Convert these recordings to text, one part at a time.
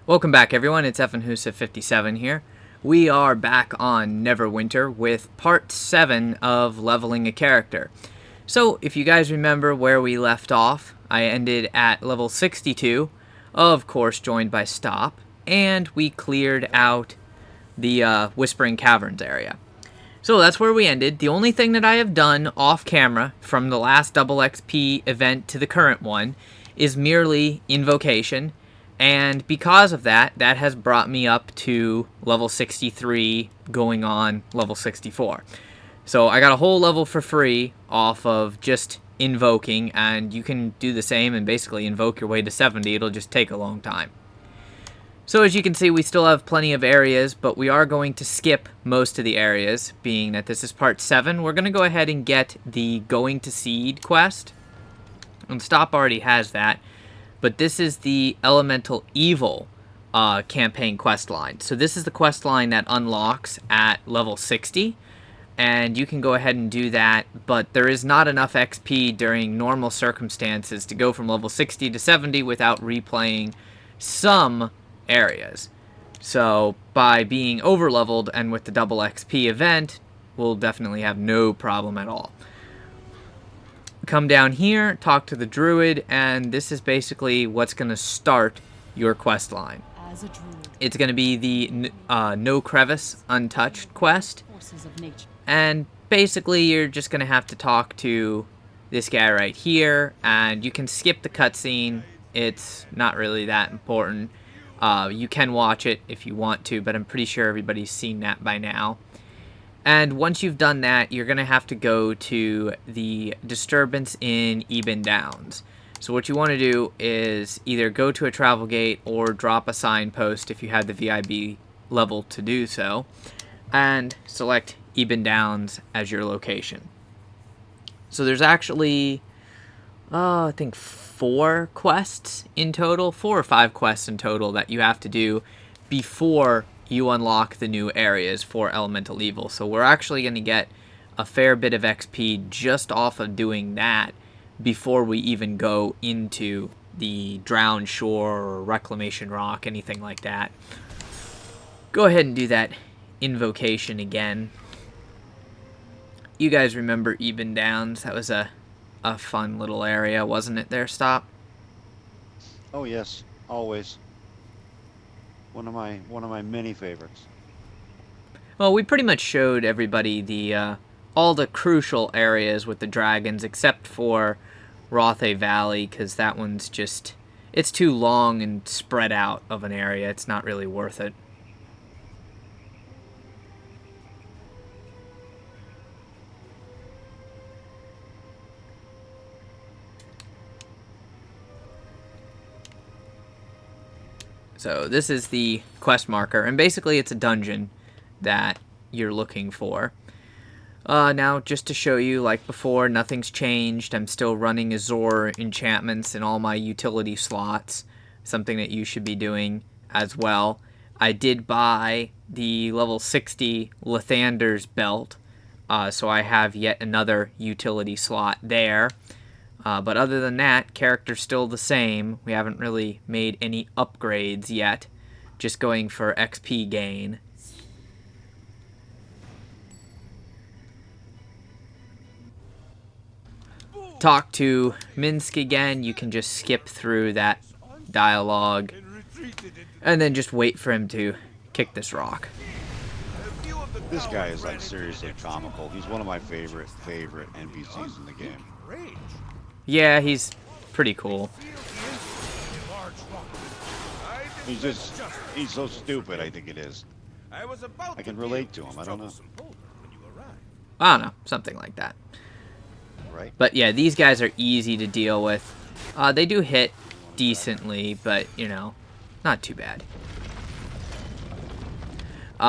Welcome back, everyone. It's FNHusa57 here. We are back on Neverwinter with part 7 of leveling a character. So, if you guys remember where we left off, I ended at level 62, of course joined by Stop, and we cleared out the Whispering Caverns area. So that's where we ended. The only thing that I have done off camera from the last double XP event to the current one is merely invocation. And because of that, that has brought me up to level 63 going on level 64. So I got a whole level for free off of just invoking, and you can do the same and basically invoke your way to 70. It'll just take a long time. So as you can see, we still have plenty of areas, but we are going to skip most of the areas, being that this is part 7. We're going to go ahead and get the Going to Seed quest. And Stop already has that, but this is the Elemental Evil campaign quest line. So this is the quest line that unlocks at level 60, and you can go ahead and do that, but there is not enough XP during normal circumstances to go from level 60 to 70 without replaying some areas. So by being over leveled and with the double XP event, we'll definitely have no problem at all. Come down here, talk to the druid, and this is basically what's going to start your quest line. As a druid, It's going to be the No Crevice Untouched quest, forces of nature. and basically you're just going to have to talk to this guy right here, and you can skip the cutscene. It's not really that important. You can watch it if you want to, but I'm pretty sure everybody's seen that by now. And once you've done that, you're going to have to go to the disturbance in Eben Downs. So what you want to do is either go to a travel gate or drop a signpost if you have the VIB level to do so, and select Eben Downs as your location. So there's actually, I think 4 quests in total, 4 or 5 quests in total that you have to do before you unlock the new areas for Elemental Evil. So we're actually going to get a fair bit of XP just off of doing that before we even go into the Drowned Shore or Reclamation Rock, anything like that. Go ahead and do that invocation again. You guys remember Eben Downs? That was a fun little area, wasn't it there, Stop? Oh yes, always. One of my many favorites. Well, we pretty much showed everybody the all the crucial areas with the dragons, except for Rothe Valley, because that one's just, it's too long and spread out of an area. It's not really worth it. So this is the quest marker, and basically it's a dungeon that you're looking for. Now, just to show you, like before, nothing's changed. I'm still running Azor enchantments in all my utility slots, something that you should be doing as well. I did buy the level 60 Lathander's belt, so I have yet another utility slot there. But other than that, character's still the same. We haven't really made any upgrades yet. Just going for XP gain. Talk to Minsk again. You can just skip through that dialogue. And then just wait for him to kick this rock. This guy is like seriously comical. He's one of my favorite NPCs in the game. Yeah, he's pretty cool. He's so stupid, I think it is. I can relate to him, I don't know. I don't know, something like that. Right? But yeah, these guys are easy to deal with. They do hit decently, but, you know, not too bad.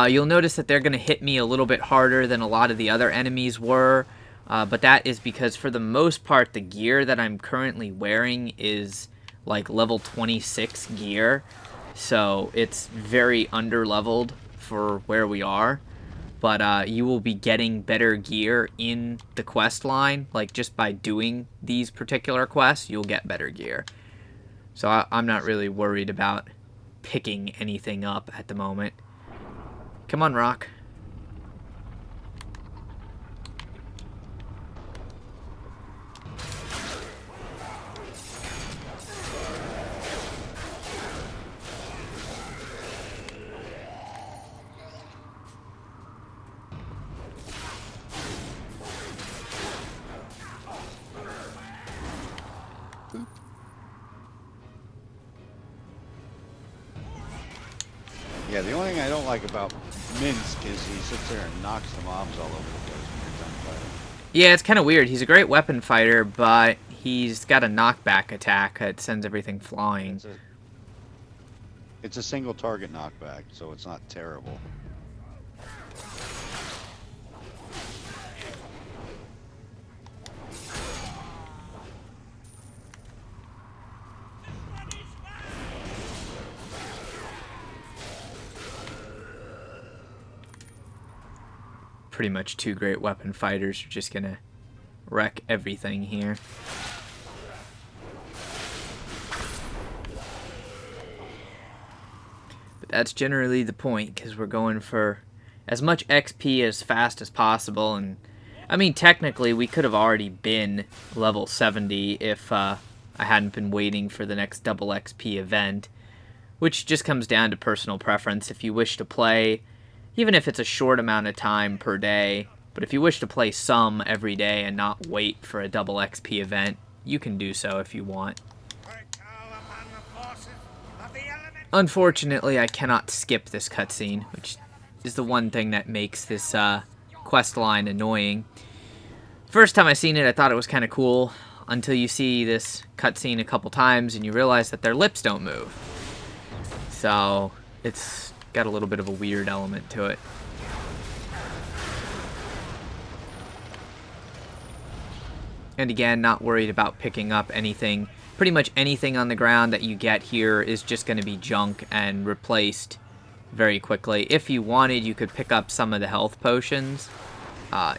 You'll notice that they're going to hit me a little bit harder than a lot of the other enemies were. But that is because, for the most part, the gear that I'm currently wearing is like level 26 gear. So it's very under-leveled for where we are. But you will be getting better gear in the quest line. Like, just by doing these particular quests, you'll get better gear. So I'm not really worried about picking anything up at the moment. Come on, Rock. Yeah, the only thing I don't like about Minsk is he sits there and knocks the mobs all over the place when you're done fighting. Yeah, it's kind of weird. He's a great weapon fighter, but he's got a knockback attack that sends everything flying. It's a single target knockback, so it's not terrible. Pretty much two great weapon fighters are just gonna wreck everything here. But that's generally the point, because we're going for as much XP as fast as possible. And I mean, technically we could have already been level 70 if I hadn't been waiting for the next double XP event, which just comes down to personal preference. If you wish to play, even if it's a short amount of time per day, but if you wish to play some every day and not wait for a double XP event, you can do so if you want. Unfortunately, I cannot skip this cutscene, which is the one thing that makes this quest line annoying. First time I seen it, I thought it was kind of cool, until you see this cutscene a couple times and you realize that their lips don't move. So, it's got a little bit of a weird element to it. And again, not worried about picking up anything. Pretty much anything on the ground that you get here is just going to be junk and replaced very quickly. If you wanted, you could pick up some of the health potions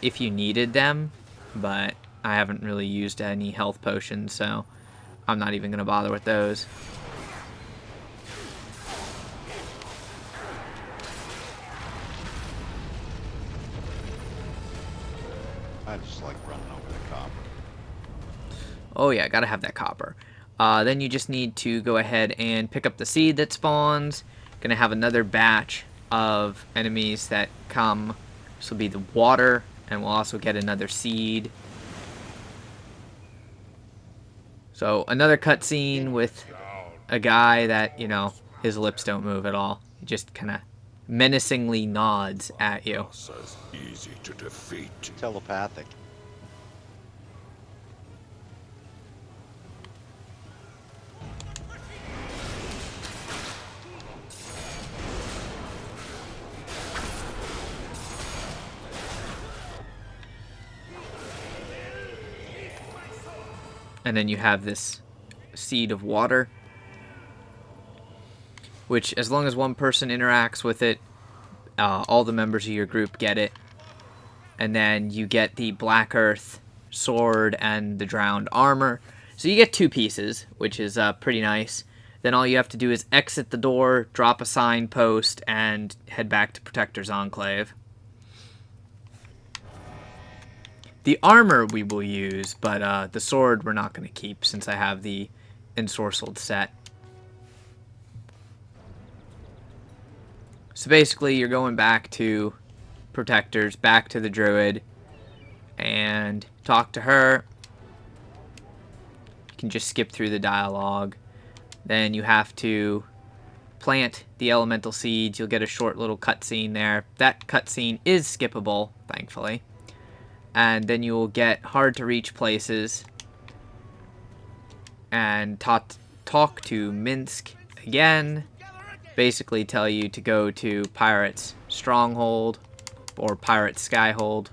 if you needed them, but I haven't really used any health potions, so I'm not even going to bother with those. I just like running over the copper. Oh yeah, gotta have that copper. Then you just need to go ahead and pick up the seed that spawns. Gonna have another batch of enemies that come. This will be the water, and we'll also get another seed. So another cutscene with a guy that, you know, his lips don't move at all. He just kind of menacingly nods at you. Easy to defeat. Telepathic. And then you have this seed of water, which, as long as one person interacts with it, all the members of your group get it. And then you get the Black Earth sword and the drowned armor. So you get two pieces, which is pretty nice. Then all you have to do is exit the door, drop a signpost, and head back to Protector's Enclave. The armor we will use, but the sword we're not going to keep since I have the ensorcelled set. So basically, you're going back to Protectors, back to the Druid, and talk to her. You can just skip through the dialogue. Then you have to plant the elemental seeds. You'll get a short little cutscene there. That cutscene is skippable, thankfully. And then you will get hard to reach places and talk to Minsk again. Basically tell you to go to Pirate's Stronghold or Pirate's Skyhold.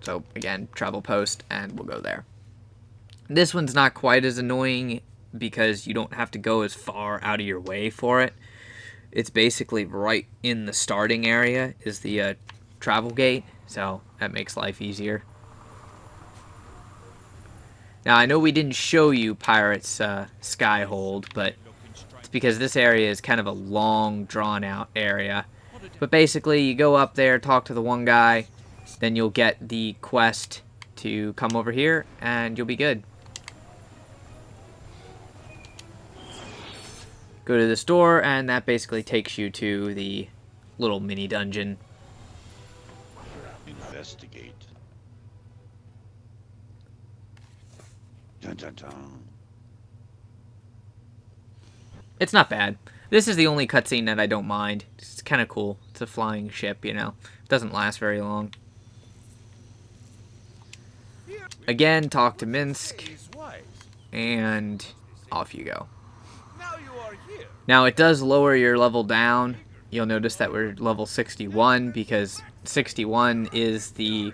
So again, travel post, and we'll go there. This one's not quite as annoying because you don't have to go as far out of your way for it. It's basically right in the starting area is the travel gate, so that makes life easier. Now, I know we didn't show you Pirate's skyhold, but it's because this area is kind of a long, drawn-out area. But basically, you go up there, talk to the one guy, then you'll get the quest to come over here, and you'll be good. Go to this door, and that basically takes you to the little mini dungeon. Investigate. Dun dun dun. It's not bad. This is the only cutscene that I don't mind. It's kind of cool. It's a flying ship, you know. It doesn't last very long. Again, talk to Minsk, and off you go. Now, it does lower your level down. You'll notice that we're level 61 because 61 is the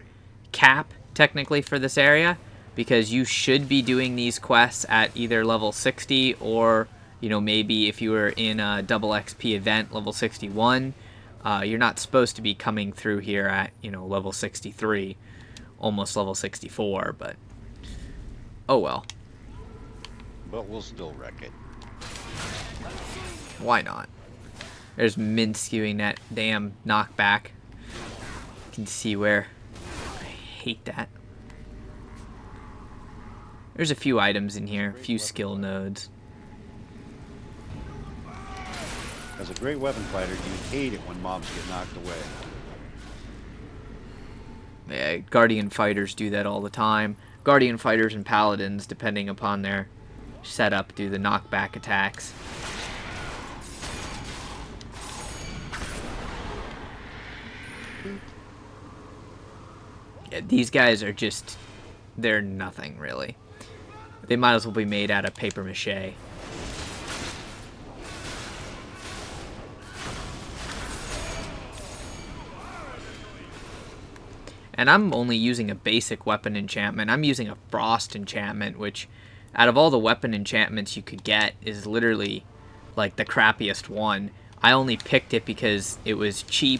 cap, technically, for this area. Because you should be doing these quests at either level 60 or, you know, maybe if you were in a double XP event, level 61. You're not supposed to be coming through here at, you know, level 63. Almost level 64, but oh well. But we'll still wreck it. Why not? There's Minsk skewing that damn knockback. You can see where I hate that. There's a few items in here, a few skill nodes. As a great weapon fighter, you hate it when mobs get knocked away. Yeah, Guardian fighters do that all the time. Guardian fighters and paladins, depending upon their setup, do the knockback attacks. Yeah, these guys are just, they're nothing really. They might as well be made out of paper mache. And I'm only using a basic weapon enchantment. I'm using a frost enchantment, which out of all the weapon enchantments you could get is literally like the crappiest one. I only picked it because it was cheap.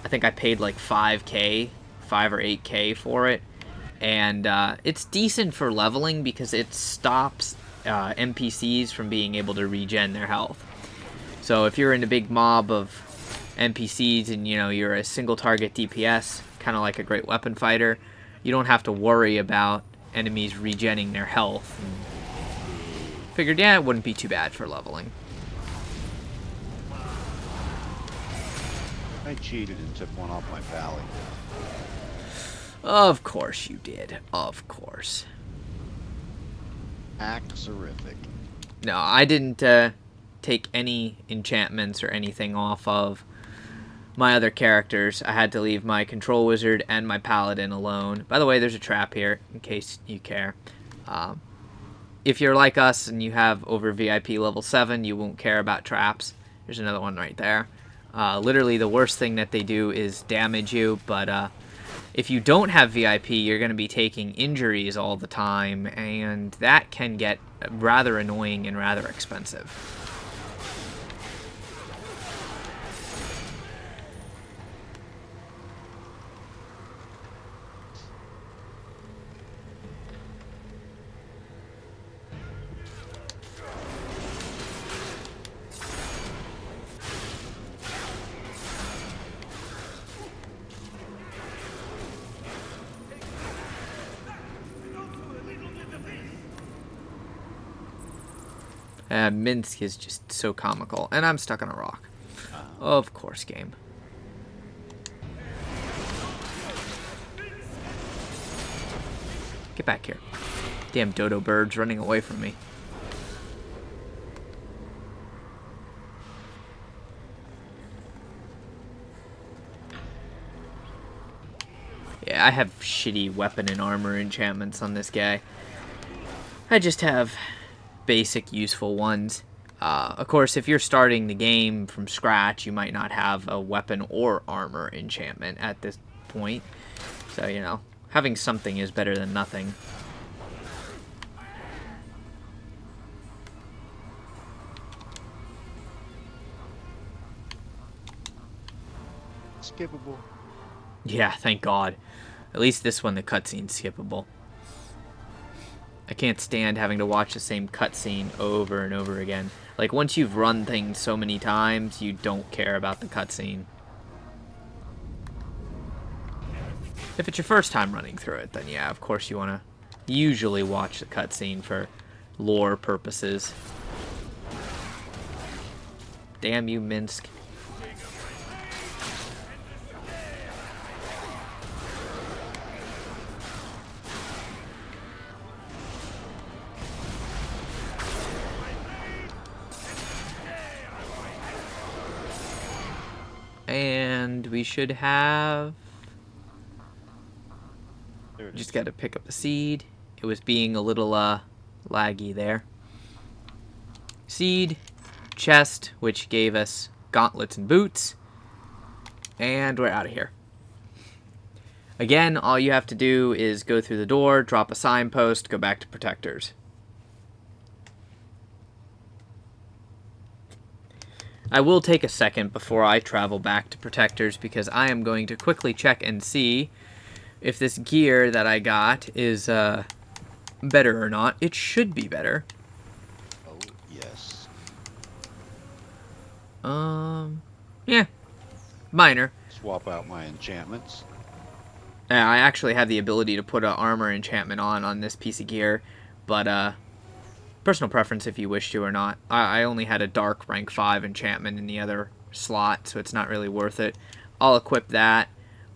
I think I paid like 5K, 5 or 8K for it. And it's decent for leveling because it stops NPCs from being able to regen their health. So if you're in a big mob of NPCs and, you know, you're a single target DPS, kind of like a great weapon fighter, you don't have to worry about enemies regenning their health. And figured, yeah, it wouldn't be too bad for leveling. I cheated and took one off my pally. Of course you did. Of course. Hack-serific. No, I didn't take any enchantments or anything off of my other characters. I had to leave my control wizard and my paladin alone. By the way, there's a trap here, in case you care. If you're like us and you have over VIP level 7, you won't care about traps. There's another one right there. Literally, the worst thing that they do is damage you, but if you don't have VIP, you're going to be taking injuries all the time, and that can get rather annoying and rather expensive. Minsk is just so comical. And I'm stuck on a rock. Of course, game. Get back here. Damn dodo birds running away from me. Yeah, I have shitty weapon and armor enchantments on this guy. I just have basic useful ones. Of course, if you're starting the game from scratch, you might not have a weapon or armor enchantment at this point. So, you know, having something is better than nothing. Skippable. Yeah, thank God. At least this one, the cutscene's skippable. I can't stand having to watch the same cutscene over and over again. Like, once you've run things so many times, you don't care about the cutscene. If it's your first time running through it, then yeah, of course you want to usually watch the cutscene for lore purposes. Damn you, Minsk. And we should have... Just got to pick up the seed. It was being a little laggy there. Seed, chest, which gave us gauntlets and boots. And we're out of here. Again, all you have to do is go through the door, drop a signpost, go back to protectors. I will take a second before I travel back to protectors because I am going to quickly check and see if this gear that I got is better or not. It should be better. Oh, yes. Yeah. Minor. Swap out my enchantments. I actually have the ability to put an armor enchantment on this piece of gear, but personal preference if you wish to or not. I only had a dark rank 5 enchantment in the other slot, so it's not really worth it. I'll equip that.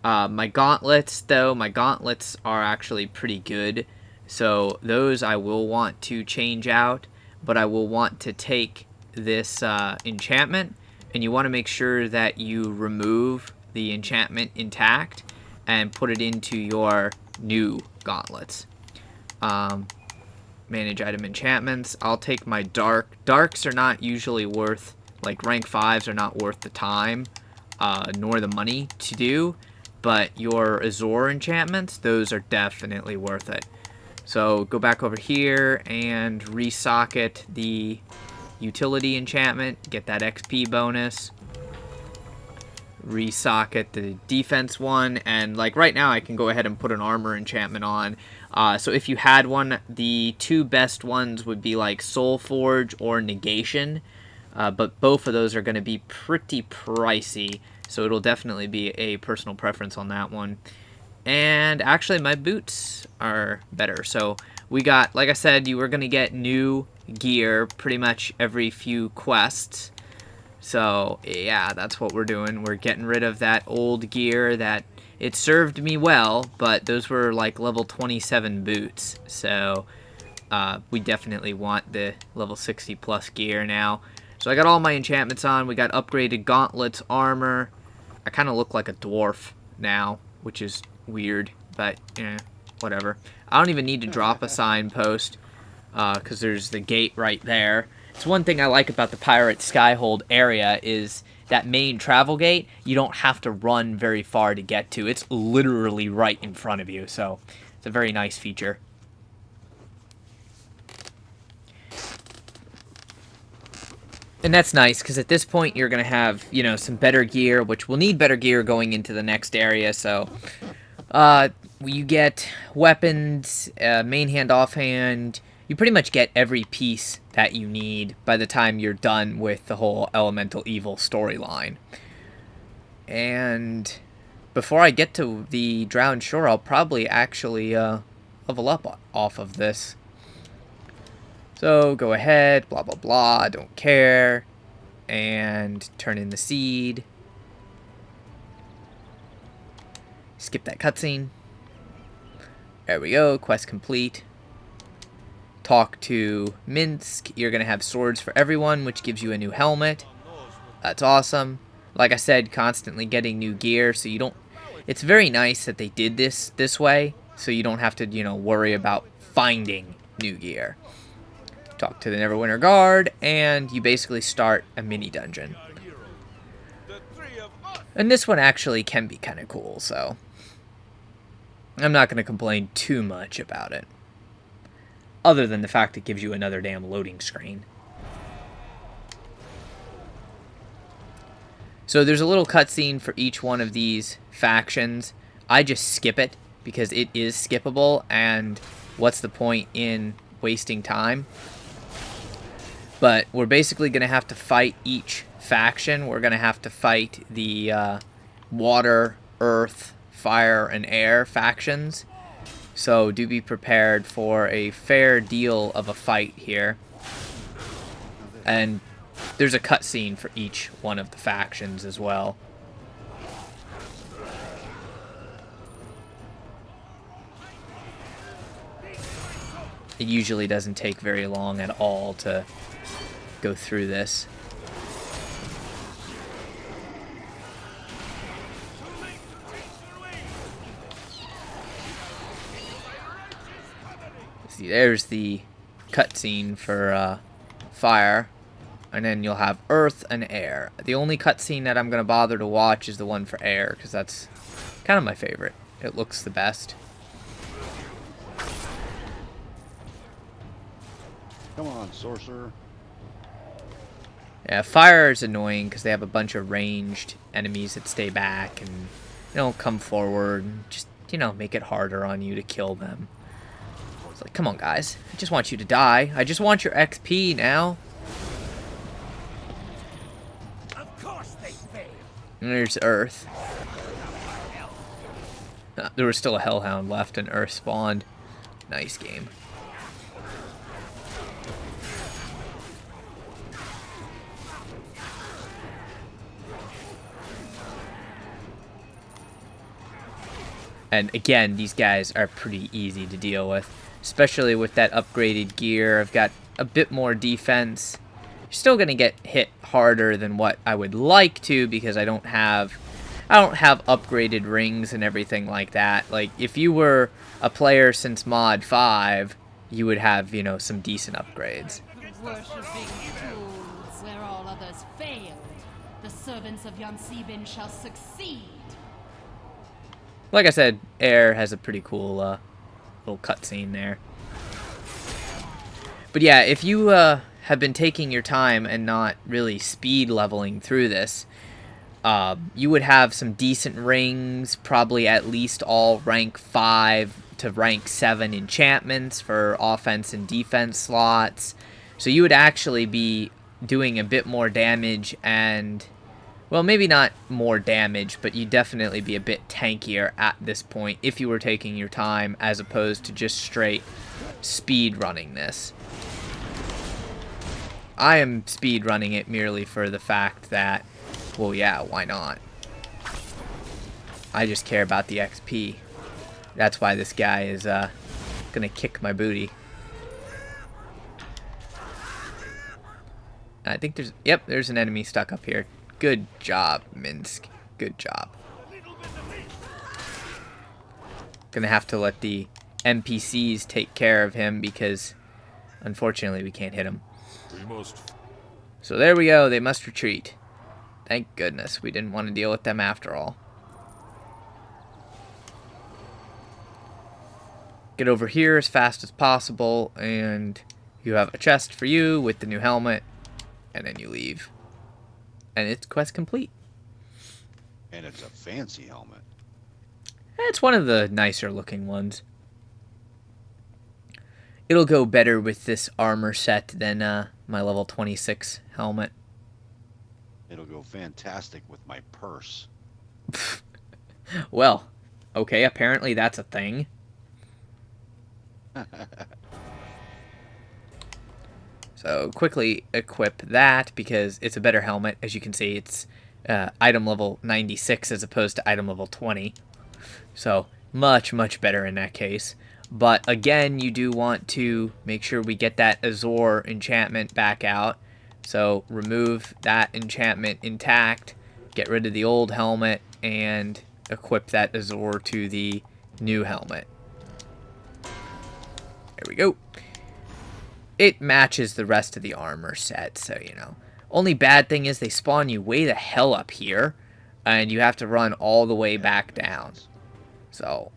My gauntlets, though, my gauntlets are actually pretty good, so those I will want to change out, but I will want to take this enchantment, and you want to make sure that you remove the enchantment intact and put it into your new gauntlets. Manage item enchantments. I'll take my dark. Darks are not usually worth, like rank 5s are not worth the time, nor the money to do, but your Azure enchantments, those are definitely worth it. So go back over here and resocket the utility enchantment, get that XP bonus. Resocket the defense one, and like right now I can go ahead and put an armor enchantment on. So if you had one, the two best ones would be like Soul Forge or Negation, but both of those are going to be pretty pricey, so it'll definitely be a personal preference on that one. And actually my boots are better. So we got, like I said, you were going to get new gear pretty much every few quests. So yeah, that's what we're doing. We're getting rid of that old gear that it served me well, but those were like level 27 boots. So we definitely want the level 60 plus gear now. So I got all my enchantments on. We got upgraded gauntlets, armor. I kind of look like a dwarf now, which is weird, but whatever. I don't even need to drop a signpost because there's the gate right there. It's one thing I like about the Pirate Skyhold area is that main travel gate, you don't have to run very far to get to. It's literally right in front of you, so it's a very nice feature. And that's nice, because at this point you're going to have, you know, some better gear, which we'll need better gear going into the next area, so you get weapons, main hand, offhand. You pretty much get every piece that you need by the time you're done with the whole Elemental Evil storyline. And before I get to the Drowned Shore, I'll probably actually level up off of this. So go ahead, blah, blah, blah, don't care. And turn in the seed. Skip that cutscene. There we go, quest complete. Talk to Minsk. You're going to have swords for everyone, which gives you a new helmet. That's awesome. Like I said, constantly getting new gear, so you don't... It's very nice that they did this way, so you don't have to, you know, worry about finding new gear. Talk to the Neverwinter Guard, and you basically start a mini dungeon. And this one actually can be kind of cool, so I'm not going to complain too much about it. Other than the fact it gives you another damn loading screen. So there's a little cutscene for each one of these factions. I just skip it because it is skippable, and what's the point in wasting time. But we're basically going to have to fight each faction. We're going to have to fight the water, earth, fire, and air factions. So do be prepared for a fair deal of a fight here. And there's a cutscene for each one of the factions as well. It usually doesn't take very long at all to go through this. See, there's the cutscene for fire, and then you'll have earth and air. The only cutscene that I'm going to bother to watch is the one for air, because that's kind of my favorite. It looks the best. Come on, sorcerer. Yeah, fire is annoying because they have a bunch of ranged enemies that stay back and they don't come forward and just, you know, make it harder on you to kill them. It's like, come on, guys. I just want you to die. I just want your XP now. Of course they fail. And there's Earth. There was still a Hellhound left and Earth spawned. Nice game. And again, these guys are pretty easy to deal with, especially with that upgraded gear. I've got a bit more defense. You're still going to get hit harder than what I would like to because I don't have upgraded rings and everything like that. Like, if you were a player since Mod 5, you would have, you know, some decent upgrades. Worshipping fools, where all others failed, the servants of Yansibin shall succeed. Like I said, Air has a pretty cool little cutscene there. But yeah, if you have been taking your time and not really speed leveling through this, you would have some decent rings, probably at least all rank 5 to rank 7 enchantments for offense and defense slots. So you would actually be doing a bit more damage and, well, maybe not more damage, but you'd definitely be a bit tankier at this point if you were taking your time as opposed to just straight speed running this. I am speed running it merely for the fact that, well, yeah, why not? I just care about the XP. That's why this guy is gonna kick my booty. I think there's an enemy stuck up here. Good job, Minsk. Good job. Gonna have to let the NPCs take care of him because, unfortunately, we can't hit him. So there we go. They must retreat. Thank goodness. We didn't want to deal with them after all. Get over here as fast as possible, and you have a chest for you with the new helmet, and then you leave. And it's quest complete. And it's a fancy helmet. It's one of the nicer looking ones. It'll go better with this armor set than my level 26 helmet. It'll go fantastic with my purse. Well, okay, apparently that's a thing. So quickly equip that because it's a better helmet. As you can see, it's item level 96 as opposed to item level 20. So much, much better in that case. But again, you do want to make sure we get that Azor enchantment back out. So remove that enchantment intact, get rid of the old helmet, and equip that Azor to the new helmet. There we go. It matches the rest of the armor set, so, you know. Only bad thing is they spawn you way the hell up here, and you have to run all the way back down. So,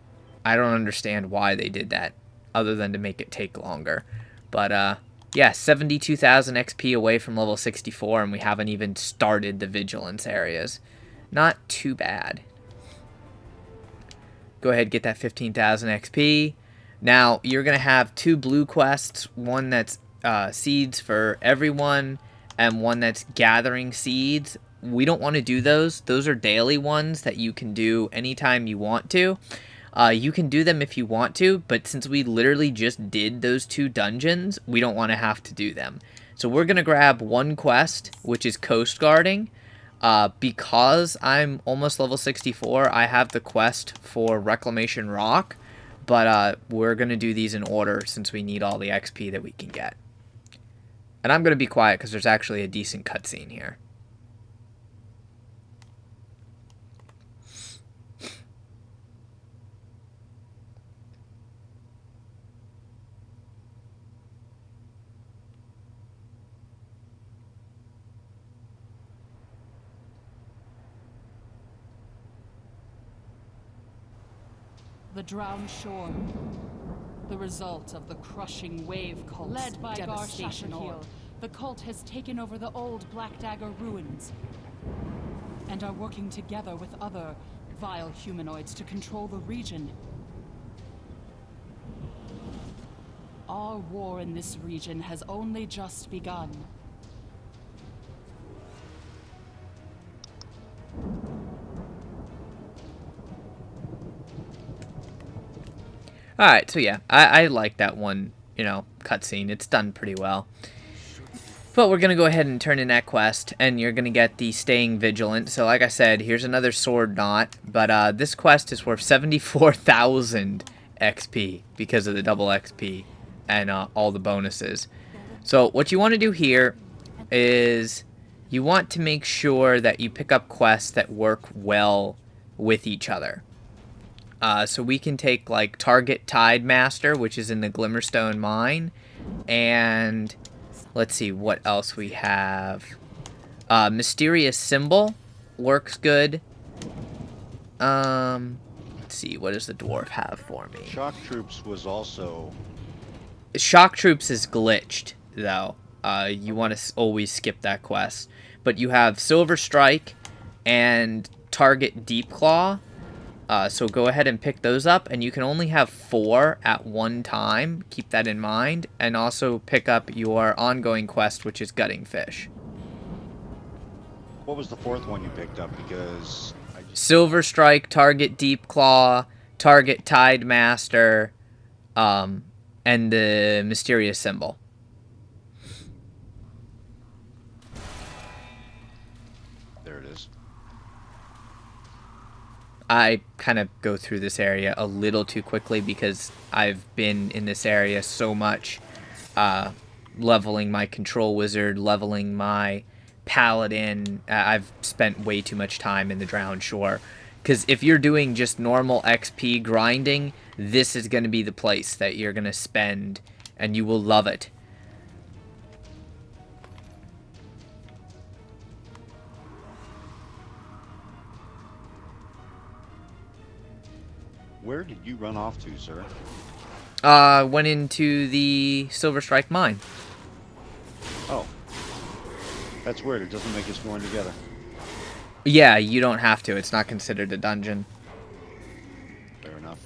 I don't understand why they did that, other than to make it take longer. But, yeah, 72,000 XP away from level 64, and we haven't even started the Vigilance areas. Not too bad. Go ahead, get that 15,000 XP. Now, you're going to have 2 blue quests, one that's seeds for everyone, and one that's gathering seeds. We don't want to do those. Those are daily ones that you can do anytime you want to. You can do them if you want to, but since we literally just did those 2 dungeons, we don't want to have to do them. So we're going to grab one quest, which is coast guarding. Because I'm almost level 64, I have the quest for Reclamation Rock, but we're going to do these in order since we need all the XP that we can get. And I'm going to be quiet because there's actually a decent cutscene here. The drowned shore. The result of the crushing wave cult's Led by devastation. Gar-Shakir, The cult has taken over the old Black Dagger ruins and are working together with other vile humanoids to control the region. Our war in this region has only just begun. Alright, so yeah, I like that one, cutscene. It's done pretty well. But we're going to go ahead and turn in that quest, and you're going to get the Staying Vigilant. So like I said, here's another sword knot, but this quest is worth 74,000 XP because of the double XP and all the bonuses. So what you want to do here is you want to make sure that you pick up quests that work well with each other. So we can take like Target Tide Master, which is in the Glimmerstone Mine, and let's see what else we have. Mysterious Symbol works good. Let's see, what does the dwarf have for me? Shock Troops was also... Shock Troops is glitched, though. You want to always skip that quest. But you have Silver Strike and Target Deep Claw. So go ahead and pick those up, and you can only have 4 at one time. Keep that in mind. And also pick up your ongoing quest, which is Gutting Fish. What was the 4th one you picked up? Because... Silver Strike, Target Deep Claw, Target Tide Master, and the Mysterious Symbol. There it is. I kind of go through this area a little too quickly because I've been in this area so much, leveling my Control Wizard, leveling my Paladin. I've spent way too much time in the Drowned Shore. Because if you're doing just normal XP grinding, this is going to be the place that you're going to spend, and you will love it. Where did you run off to, sir? Went into the Silver Strike Mine. Oh. That's weird. It doesn't make us going together. Yeah, you don't have to. It's not considered a dungeon. Fair enough.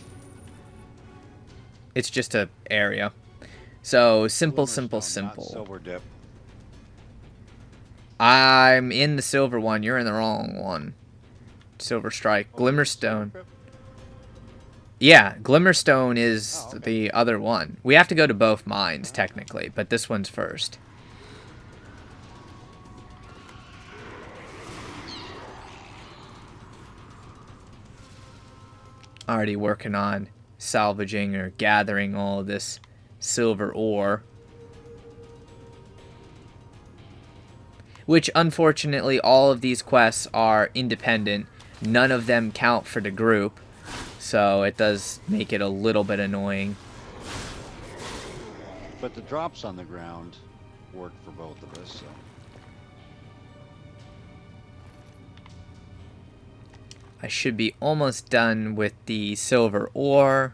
It's just a area. So, simple. Not Silver Dip. I'm in the silver one. You're in the wrong one. Silver Strike. Glimmerstone. Yeah, Glimmerstone is the other one. We have to go to both mines, technically, but this one's first. Already working on salvaging or gathering all of this silver ore. Which, unfortunately, all of these quests are independent. None of them count for the group. So it does make it a little bit annoying. But the drops on the ground work for both of us, so... I should be almost done with the silver ore.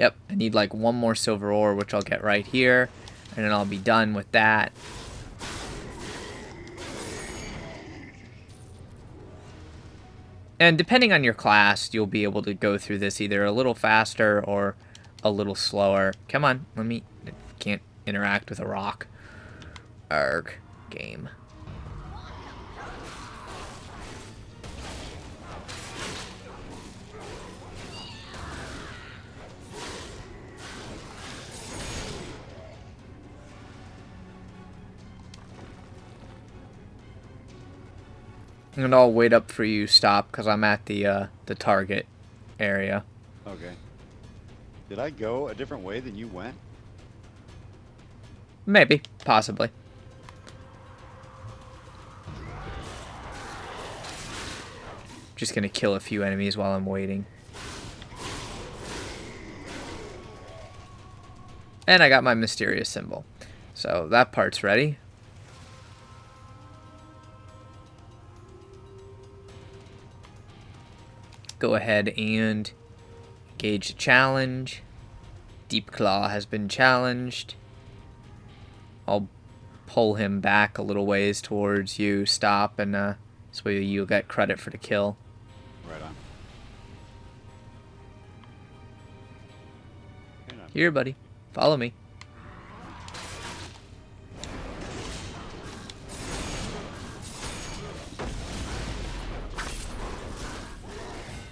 Yep, I need like one more silver ore, which I'll get right here. And then I'll be done with that. And depending on your class, you'll be able to go through this either a little faster or a little slower. Come on, can't interact with a rock. Arg, game. And I'll wait up for you, stop, because I'm at the target area. Okay. Did I go a different way than you went? Maybe, possibly. Just gonna kill a few enemies while I'm waiting. And I got my mysterious symbol. So that part's ready. Go ahead and engage the challenge. Deep Claw has been challenged. I'll pull him back a little ways towards you. Stop, and this way you'll get credit for the kill. Right on. Here, buddy. Follow me.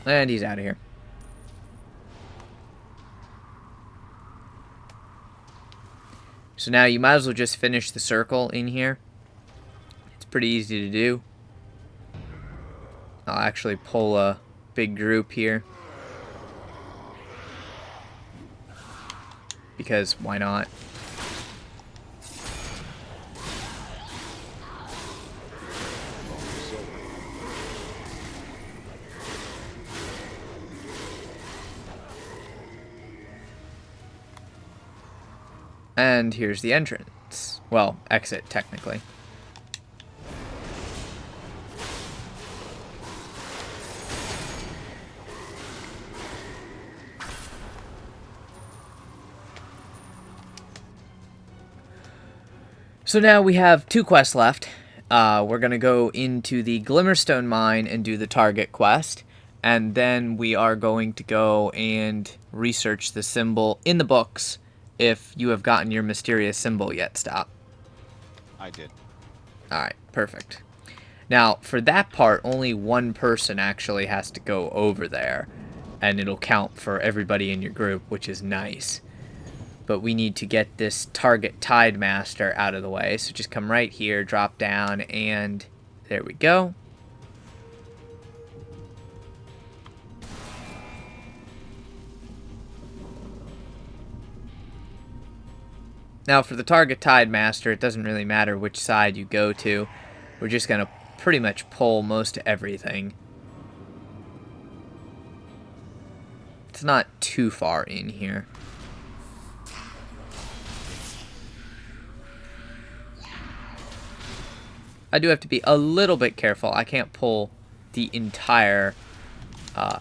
And he's out of here. So now you might as well just finish the circle in here. It's pretty easy to do. I'll actually pull a big group here. Because why not? And here's the entrance. Well, exit, technically. So now we have 2 quests left. We're going to go into the Glimmerstone mine and do the target quest. And then we are going to go and research the symbol in the books if you have gotten your mysterious symbol yet. Stop. I did. Alright, perfect. Now, for that part, only one person actually has to go over there. And it'll count for everybody in your group, which is nice. But we need to get this target Tide Master out of the way. So just come right here, drop down, and there we go. Now for the target Tide Master, it doesn't really matter which side you go to. We're just going to pretty much pull most everything. It's not too far in here. I do have to be a little bit careful. I can't pull the entire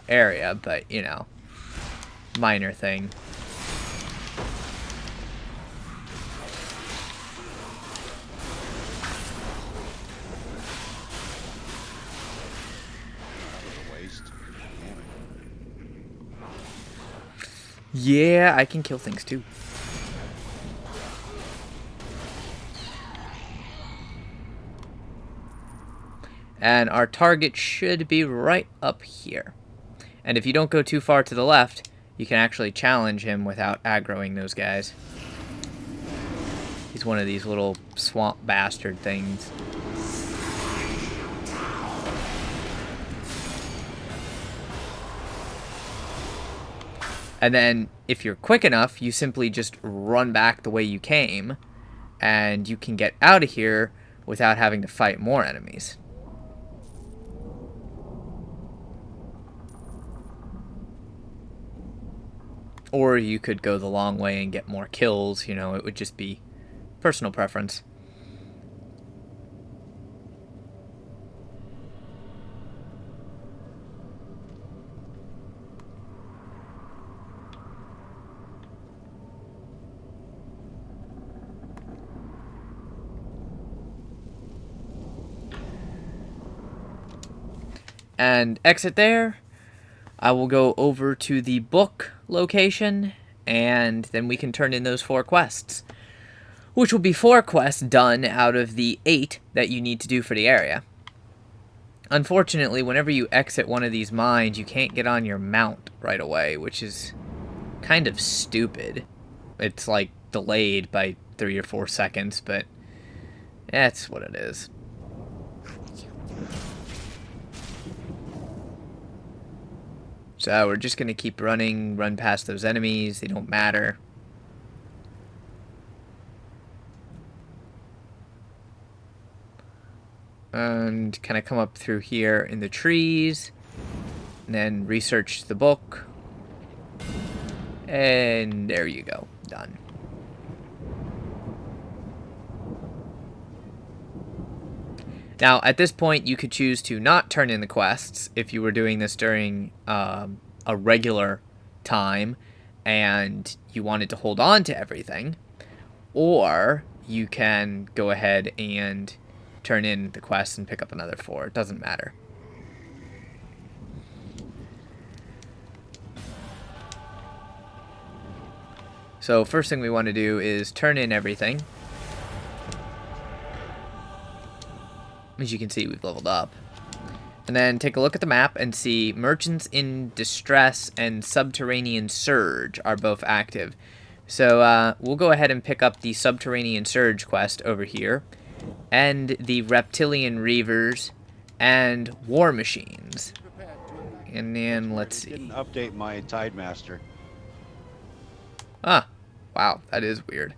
area, but, you know, minor thing. Yeah, I can kill things too. And our target should be right up here. And if you don't go too far to the left, you can actually challenge him without aggroing those guys. He's one of these little swamp bastard things. And then, if you're quick enough, you simply just run back the way you came, and you can get out of here without having to fight more enemies. Or you could go the long way and get more kills, you know, it would just be personal preference. and exit there. I will go over to the book location, and then we can turn in those 4 quests, which will be 4 quests done out of the 8 that you need to do for the area. Unfortunately, whenever you exit one of these mines, you can't get on your mount right away, which is kind of stupid. It's like delayed by 3 or 4 seconds, but that's what it is. So we're just going to keep running, run past those enemies. They don't matter. And kind of come up through here in the trees. And then research the book. And there you go. Done. Now, at this point, you could choose to not turn in the quests if you were doing this during a regular time and you wanted to hold on to everything. Or you can go ahead and turn in the quests and pick up another 4. It doesn't matter. So first thing we want to do is turn in everything. As you can see, we've leveled up. And then take a look at the map and see Merchants in Distress and Subterranean Surge are both active. So we'll go ahead and pick up the Subterranean Surge quest over here. And the Reptilian Reavers and War Machines. And then let's see. Didn't update my Tidemaster. Ah, wow, that is weird.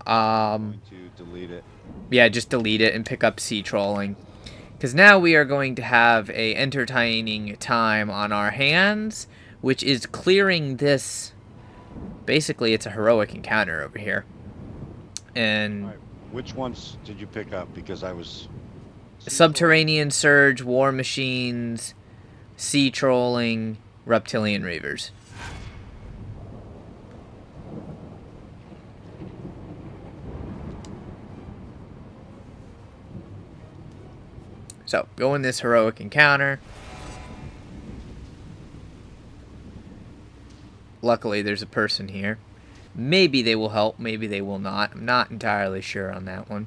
I'm going to delete it. Yeah, just delete it and pick up Sea Trolling. Because now we are going to have a entertaining time on our hands, which is clearing this. Basically, it's a heroic encounter over here. And Right. Which ones did you pick up? Because I was... Subterranean Surge, War Machines, Sea Trolling, Reptilian Reavers. So, go in this heroic encounter. Luckily, there's a person here. Maybe they will help, maybe they will not. I'm not entirely sure on that one.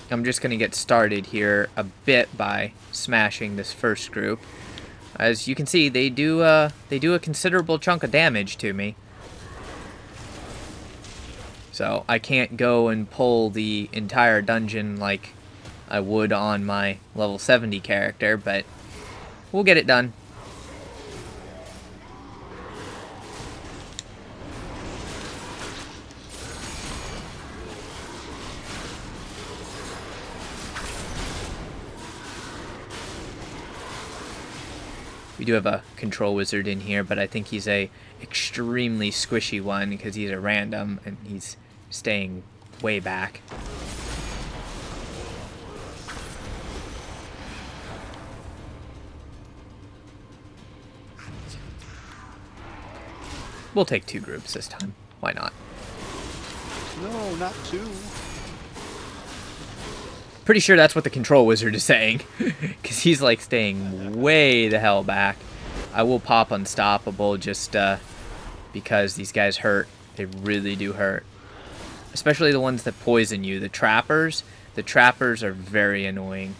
I'm just going to get started here a bit by smashing this first group. As you can see, they do a considerable chunk of damage to me. So I can't go and pull the entire dungeon like I would on my level 70 character, but we'll get it done. We do have a control wizard in here, but I think he's a extremely squishy one because he's a random and he's staying way back. We'll take 2 groups this time. Why not? No, not 2. Pretty sure that's what the control wizard is saying. Because he's like staying way the hell back. I will pop Unstoppable just because these guys hurt. They really do hurt. Especially the ones that poison you. The trappers. The trappers are very annoying.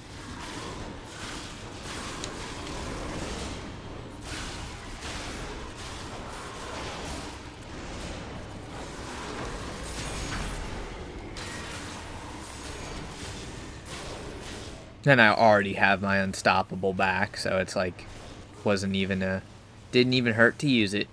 And I already have my Unstoppable back, so it's like, didn't even hurt to use it.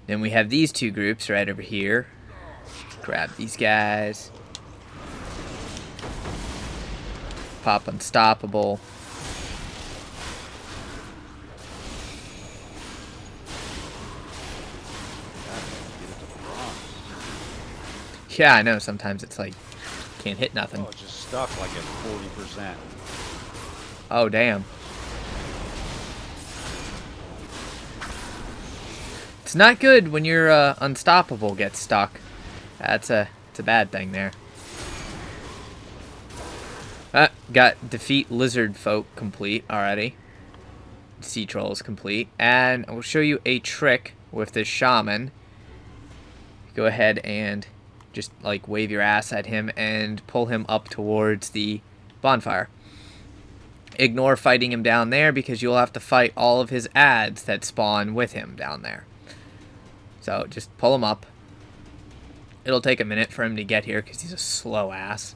Then we have these 2 groups right over here. Grab these guys. Pop Unstoppable. Yeah, I know, sometimes it's like Can't hit nothing. Oh, it's just stuck like at 40%. Oh, damn. It's not good when your unstoppable gets stuck. It's a bad thing there. Got defeat lizard folk complete already. Sea trolls complete. And I will show you a trick with this shaman. Go ahead and just like wave your ass at him and pull him up towards the bonfire. Ignore fighting him down there because you'll have to fight all of his ads that spawn with him down there. So just pull him up. It'll take a minute for him to get here because he's a slow ass.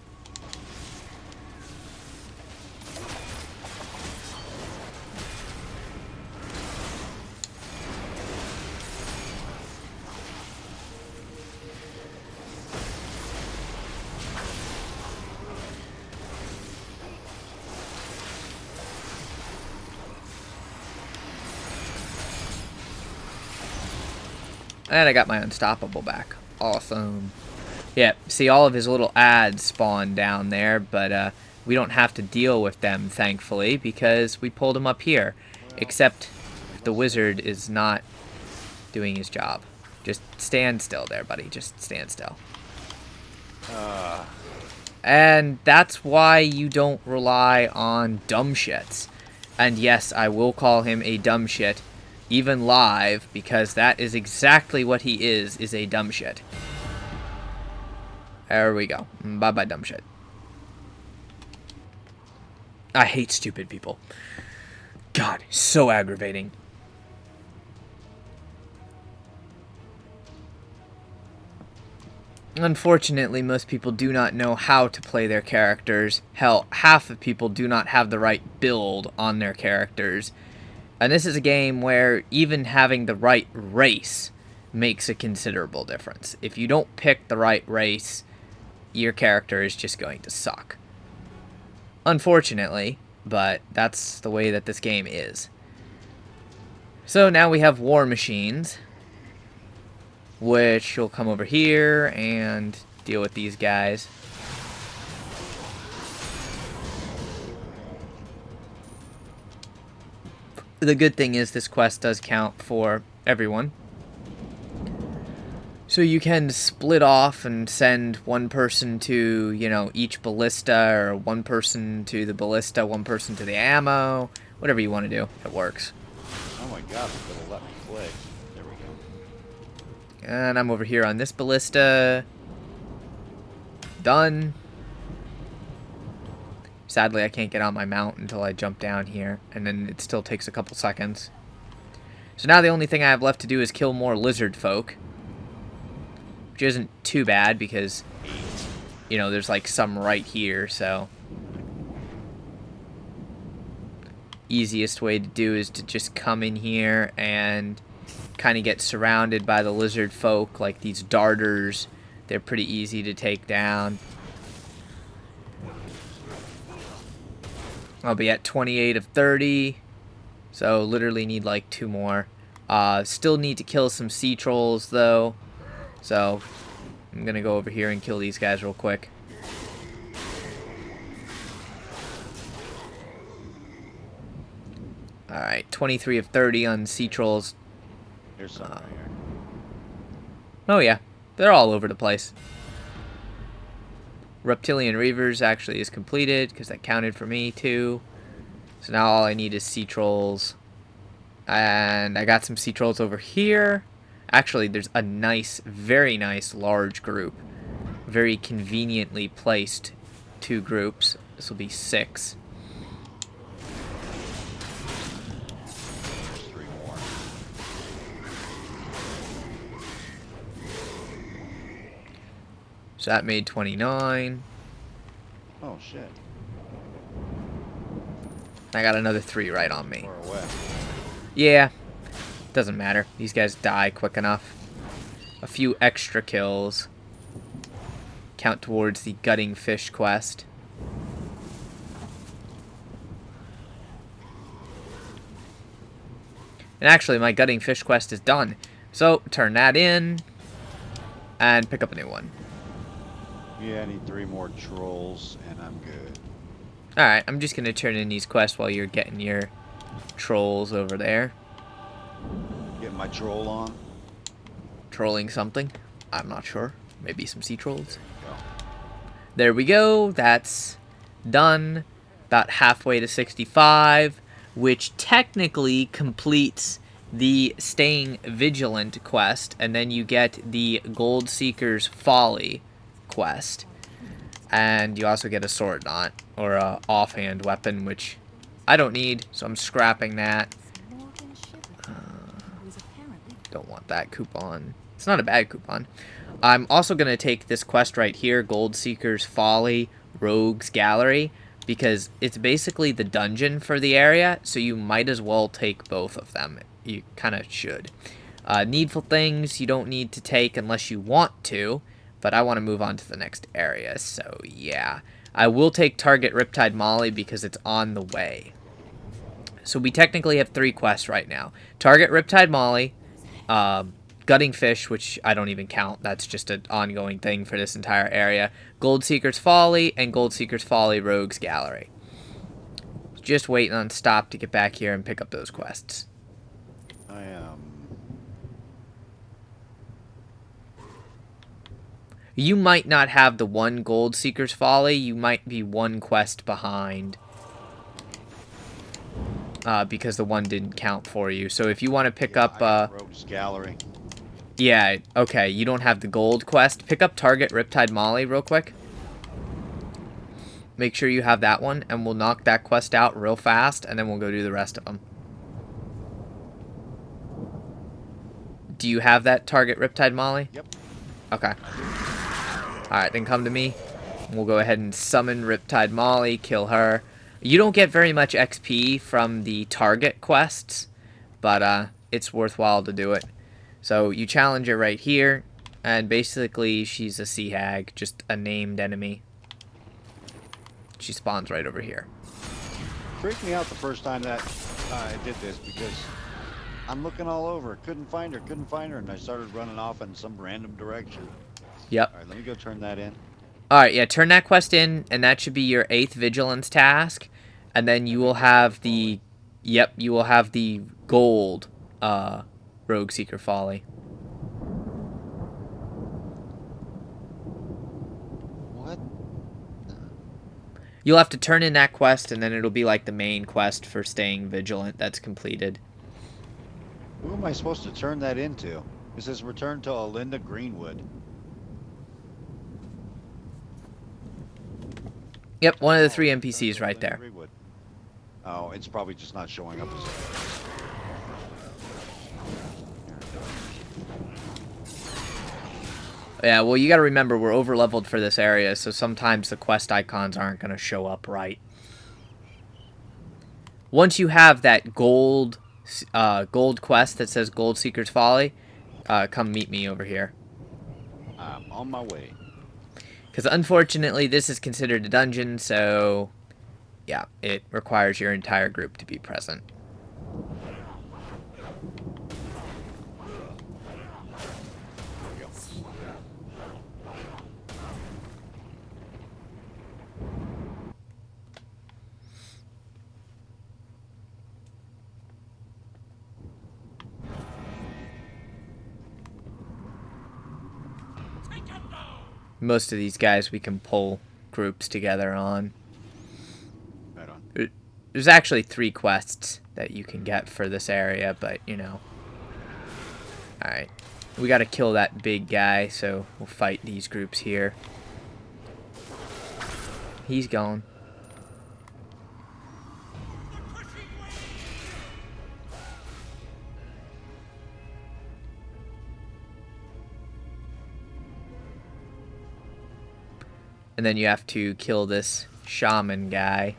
And I got my unstoppable back. Awesome. Yeah, see all of his little ads spawn down there, but we don't have to deal with them, thankfully, because we pulled him up here. Except the wizard is not doing his job. Just stand still there, buddy. Just stand still. And that's why you don't rely on dumb shits. And yes, I will call him a dumb shit. Even live, because that is exactly what he is a dumb shit. There we go. Bye-bye, dumb shit. I hate stupid people. God, so aggravating. Unfortunately, most people do not know how to play their characters. Hell, half of people do not have the right build on their characters. And this is a game where even having the right race makes a considerable difference. If you don't pick the right race, your character is just going to suck. Unfortunately, but that's the way that this game is. So now we have war machines, which will come over here and deal with these guys. The good thing is this quest does count for everyone. So you can split off and send one person to, you know, each ballista, or one person to the ballista, one person to the ammo. Whatever you want to do, it works. Oh my god, it's gonna let me play. There we go. And I'm over here on this ballista. Done. Sadly, I can't get on my mount until I jump down here, and then it still takes a couple seconds. So now the only thing I have left to do is kill more lizard folk, which isn't too bad because, you know, there's like some right here, so easiest way to do is to just come in here and kind of get surrounded by the lizard folk, like these darters. They're pretty easy to take down. I'll be at 28 of 30, so literally need like 2 more. Still need to kill some sea trolls though, so I'm gonna go over here and kill these guys real quick. Alright, 23 of 30 on sea trolls. Here's some right here. Oh yeah, they're all over the place. Reptilian Reavers actually is completed, because that counted for me too. So now all I need is sea trolls. And I got some sea trolls over here. Actually, there's a nice, very nice large group. Very conveniently placed 2 groups. This will be 6. There's 3 more. So that made 29. Oh shit. I got another 3 right on me. Far away. Yeah, doesn't matter. These guys die quick enough. A few extra kills count towards the gutting fish quest. And actually, my gutting fish quest is done. So, turn that in and pick up a new one. Yeah, I need 3 more trolls, and I'm good. Alright, I'm just going to turn in these quests while you're getting your trolls over there. Get my troll on. Trolling something. I'm not sure. Maybe some sea trolls. Go. There we go. That's done. About halfway to 65, which technically completes the Staying Vigilant quest, and then you get the Gold Seeker's Folly quest. And you also get a sword knot, or a offhand weapon, which I don't need, so I'm scrapping that. Don't want that coupon. It's not a bad coupon. I'm also going to take this quest right here, Gold Seeker's Folly, Rogue's Gallery, because it's basically the dungeon for the area, so you might as well take both of them. You kind of should. Needful things you don't need to take unless you want to, but I want to move on to the next area, so yeah. I will take Target Riptide Molly because it's on the way. So we technically have 3 quests right now. Target Riptide Molly, Gutting Fish, which I don't even count. That's just an ongoing thing for this entire area. Gold Seeker's Folly, and Gold Seeker's Folly Rogue's Gallery. Just waiting on stop to get back here and pick up those quests. I am. You might not have the one Gold Seeker's Folly. You might be 1 quest behind. Because the one didn't count for you. So if you want to pick up... Rogue's Gallery. Yeah, okay, you don't have the gold quest. Pick up Target Riptide Molly real quick. Make sure you have that one, and we'll knock that quest out real fast, and then we'll go do the rest of them. Do you have that Target Riptide Molly? Yep. Okay. Alright, then come to me. We'll go ahead and summon Riptide Molly, kill her. You don't get very much XP from the target quests, but it's worthwhile to do it. So you challenge her right here, and basically she's a sea hag, just a named enemy. She spawns right over here. Freaked me out the first time that I did this because I'm looking all over, couldn't find her, and I started running off in some random direction. Yep. All right, let me go turn that in. Alright, yeah, turn that quest in, and that should be your 8th Vigilance task. And then you will have the... Yep, you will have the gold Rogue Seeker Folly. What? You'll have to turn in that quest, and then it'll be like the main quest for Staying Vigilant that's completed. Who am I supposed to turn that into? It says return to Alinda Greenwood. Yep, one of the 3 NPCs right there. Greenwood. Oh, it's probably just not showing up as Yeah, well, you gotta remember, we're over-leveled for this area, so sometimes the quest icons aren't gonna show up right. Once you have that gold quest that says Gold Seeker's Folly, come meet me over here. I'm on my way. Because unfortunately, this is considered a dungeon, so yeah, it requires your entire group to be present. Most of these guys we can pull groups together on. Right on. There's actually 3 quests that you can get for this area, but, you know. Alright. We gotta kill that big guy, so we'll fight these groups here. He's gone. And then you have to kill this shaman guy.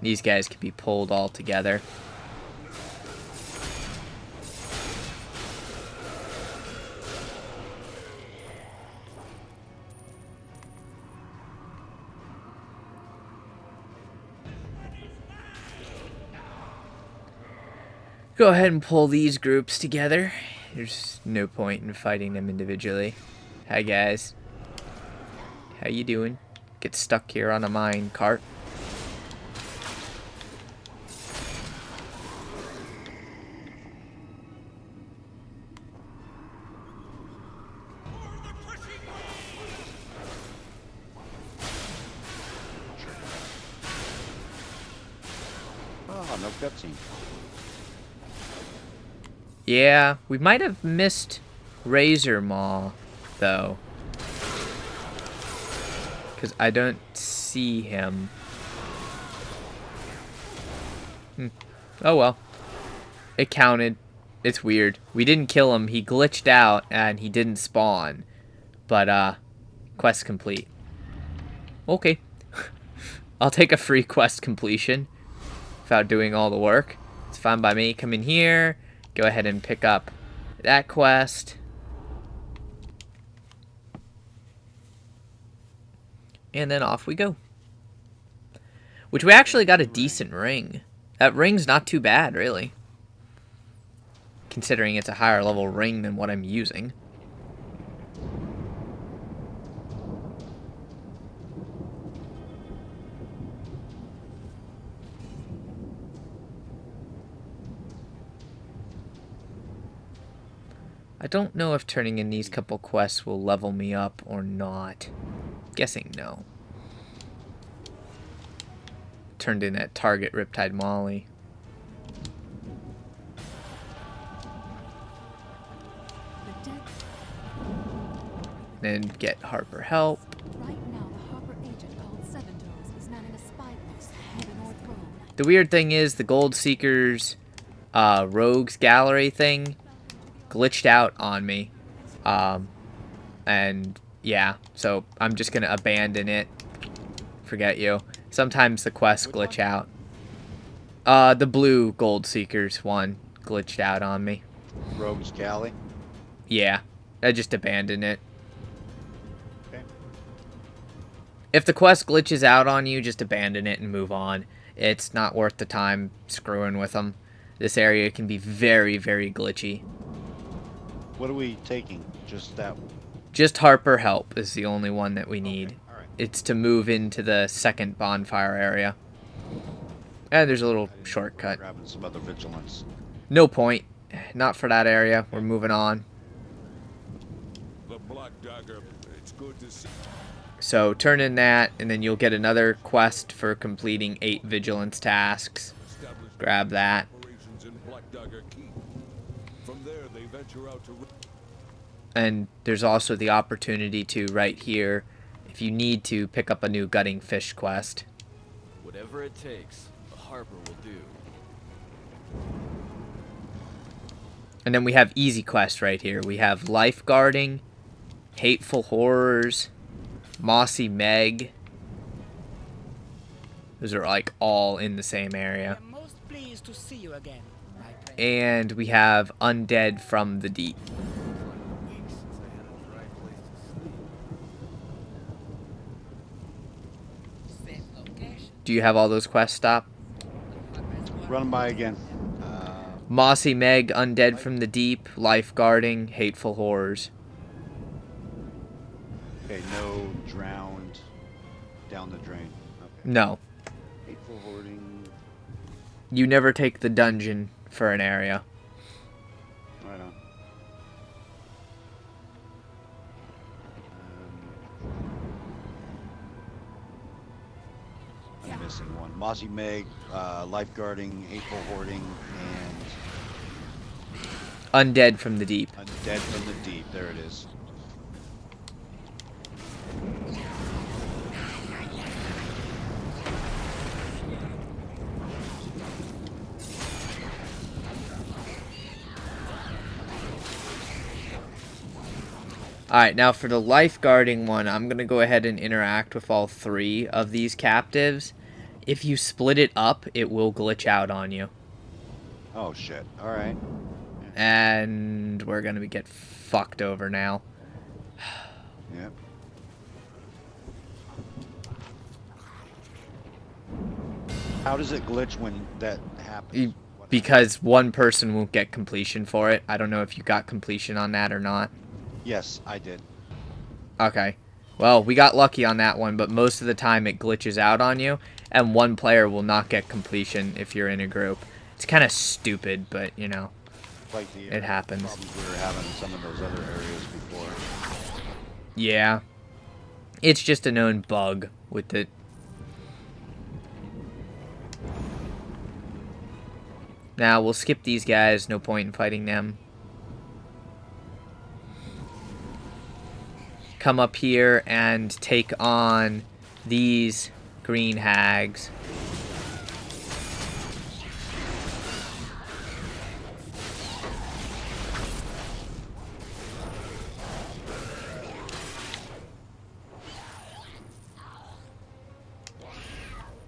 These guys can be pulled all together. Go ahead and pull these groups together. There's no point in fighting them individually. Hi guys. How you doing? Get stuck here on a mine cart. Oh, no cutscene. Yeah, we might have missed Razor Maw, though. Because I don't see him. Oh well. It counted. It's weird. We didn't kill him. He glitched out and he didn't spawn. But, quest complete. Okay. I'll take a free quest completion without doing all the work. It's fine by me. Come in here. Go ahead and pick up that quest. And then off we go. Which we actually got a decent ring. That ring's not too bad, really. Considering it's a higher level ring than what I'm using. I don't know if turning in these couple quests will level me up or not. Guessing no. Turned in at Target Riptide Molly. Then get Harper help. Right now, the Harper agent called Seven Toes is manning a spy post near the North Road. The weird thing is the Gold Seekers Rogues Gallery thing glitched out on me. And yeah, so I'm just gonna abandon it. Forget you. Sometimes the quests glitch out. The blue Gold Seekers one glitched out on me. Rogues Galley. Yeah, I just abandoned it. Okay. If the quest glitches out on you, just abandon it and move on. It's not worth the time screwing with them. This area can be very, very glitchy. What are we taking? Just that one? Just Harper help is the only one that we need. Okay, all right. It's to move into the second bonfire area. And there's a little shortcut. Grabbing some other vigilance. No point. Not for that area. We're moving on. The Black Dagger, it's good to see. So turn in that, and then you'll get another quest for completing 8 vigilance tasks. Grab that. Operations in Black Dagger Keep. From there, they venture out to... And there's also the opportunity to, right here, if you need to, pick up a new gutting fish quest. Whatever it takes, a Harper will do. And then we have easy quests right here. We have lifeguarding, hateful horrors, mossy Meg. Those are like all in the same area. I'm most pleased to see you again, my friend. And we have undead from the deep. Weeks since I had a dry place to sleep. Same location. Do you have all those quests stopped? Run 'em by again. Mossy Meg, undead from the deep, lifeguarding, hateful horrors. Okay, no drowned down the drain. Okay. No, Hateful hoarding. you never take the dungeon for an area. Right on. I'm missing one. Mossy Meg, lifeguarding, hateful hoarding, and Undead from the deep. undead from the deep. There it is. Alright, now for the lifeguarding one, I'm going to go ahead and interact with all 3 of these captives. If you split it up, it will glitch out on you. Oh shit. All right. And we're going to get fucked over now. Yep. How does it glitch when that happens? You because one person won't get completion for it. I don't know if you got completion on that or not. Yes, I did. Okay. Well, we got lucky on that one, but most of the time it glitches out on you, and one player will not get completion if you're in a group. It's kind of stupid, but, you know, Like the it happens. problems we were having in some of those other areas before. Yeah. It's just a known bug with it. Now, we'll skip these guys. No point in fighting them. Come up here and take on these green hags.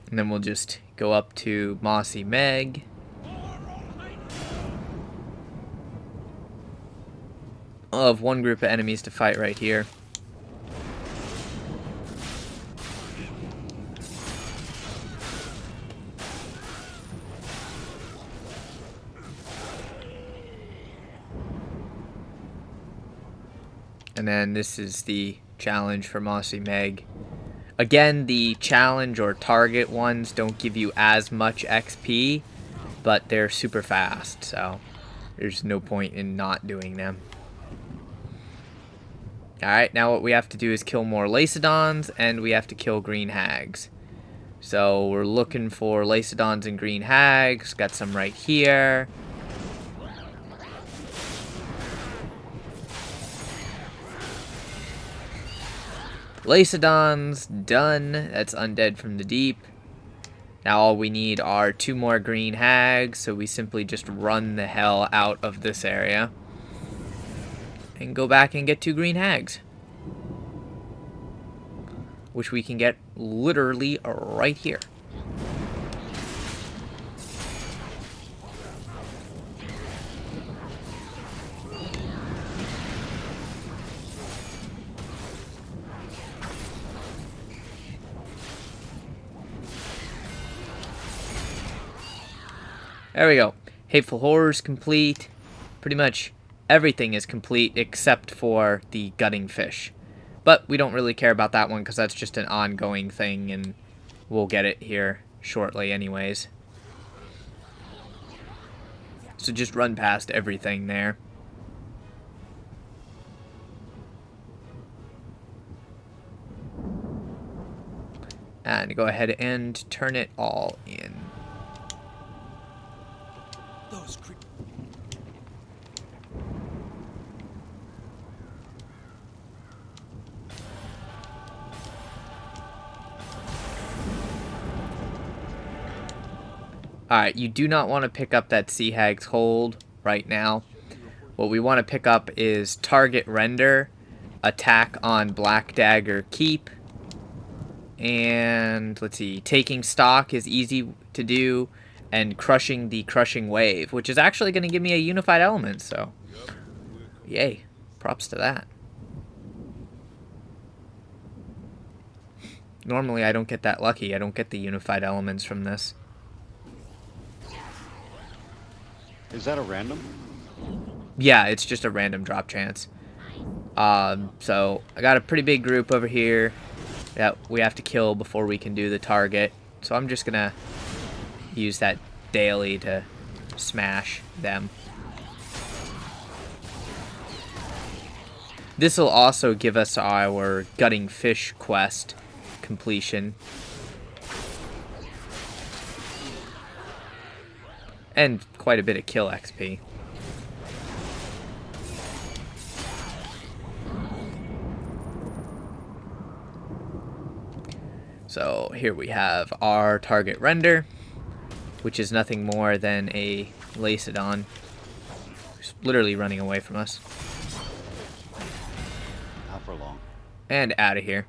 And then we'll just go up to Mossy Meg. I'll have one group of enemies to fight right here. And then this is the challenge for Mossy Meg. Again, the challenge or target ones don't give you as much XP, but they're super fast, so there's no point in not doing them. Alright, now what we have to do is kill more Lacedons, and we have to kill green hags. So we're looking for Lacedons and green hags. Got some right here. Lacedons, done. That's undead from the deep. Now all we need are 2 more green hags, so we simply just run the hell out of this area. And go back and get 2 green hags. Which we can get literally right here. There we go. Hateful Horrors complete. Pretty much everything is complete except for the gutting fish. But we don't really care about that one because that's just an ongoing thing and we'll get it here shortly anyways. So just run past everything there. And go ahead and turn it all in. Those creep. Alright, you do not want to pick up that Sea Hag's hold right now. What we want to pick up is Target Render, Attack on Black Dagger Keep, and let's see, Taking Stock is easy to do, and Crushing the Crushing Wave, which is actually going to give me a Unified Element, so yay, props to that. Normally I don't get that lucky, I don't get the Unified Elements from this. Is that a random? Yeah, it's just a random drop chance. So I got a pretty big group over here that we have to kill before we can do the target. So I'm just gonna use that daily to smash them. This will also give us our Gutting Fish quest completion. And quite a bit of kill XP. So here we have our target render, which is nothing more than a Lacedon who's literally running away from us. Not for long. And out of here.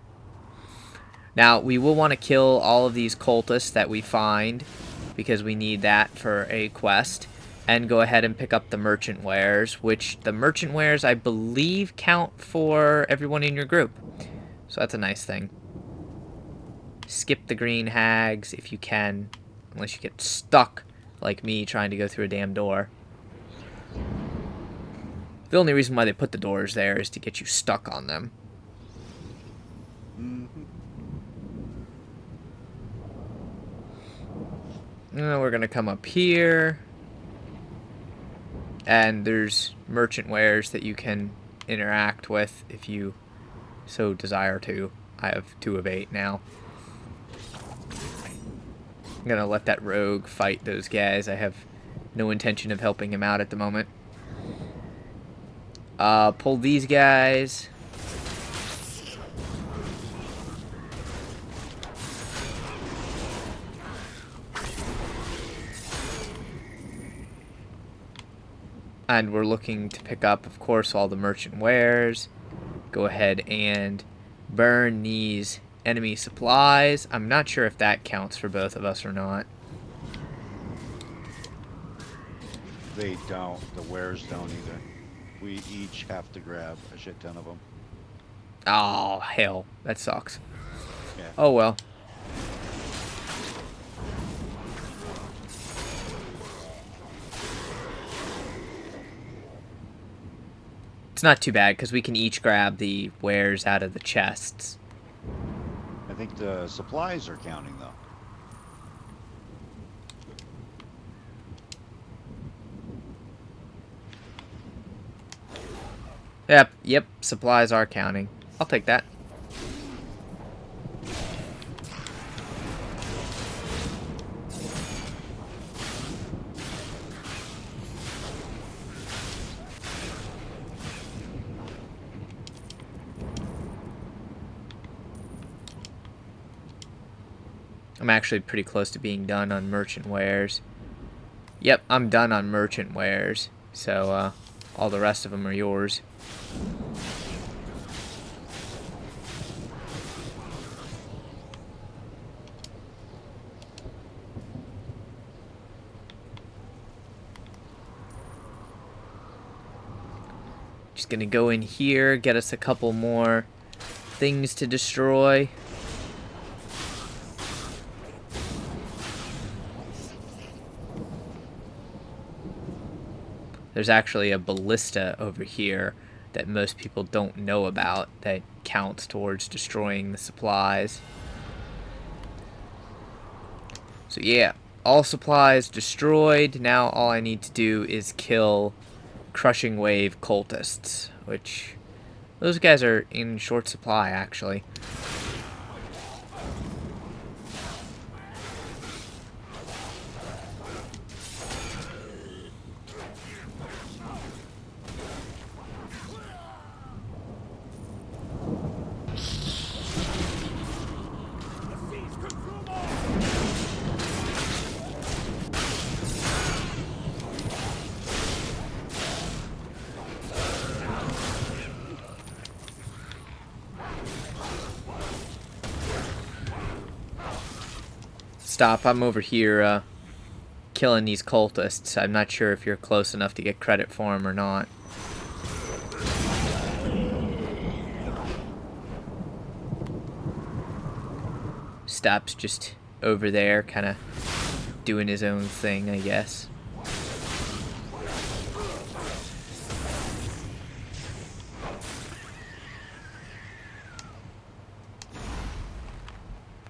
Now, we will want to kill all of these cultists that we find, because we need that for a quest, and go ahead and pick up the merchant wares, which the merchant wares I believe count for everyone in your group. So that's a nice thing. Skip the green hags if you can, unless you get stuck like me trying to go through a damn door. The only reason why they put the doors there is to get you stuck on them. We're gonna come up here. And there's merchant wares that you can interact with if you so desire to. I have 2 of 8 now. I'm gonna let that rogue fight those guys. I have no intention of helping him out at the moment. Pull these guys. And we're looking to pick up, of course, all the merchant wares. Go ahead and burn these enemy supplies. I'm not sure if that counts for both of us or not. They don't. The wares don't either. We each have to grab a shit ton of them. Oh, hell. That sucks. Yeah. Oh, well. It's not too bad, because we can each grab the wares out of the chests. I think the supplies are counting, though. Yep, supplies are counting. I'll take that. I'm actually pretty close to being done on merchant wares. Yep, I'm done on merchant wares. So, all the rest of them are yours. Just gonna go in here, get us a couple more things to destroy. There's actually a ballista over here that most people don't know about that counts towards destroying the supplies. So yeah, all supplies destroyed. Now all I need to do is kill Crushing Wave cultists, which those guys are in short supply actually. Stop, I'm over here killing these cultists. I'm not sure if you're close enough to get credit for them or not. Stop's just over there, kind of doing his own thing, I guess.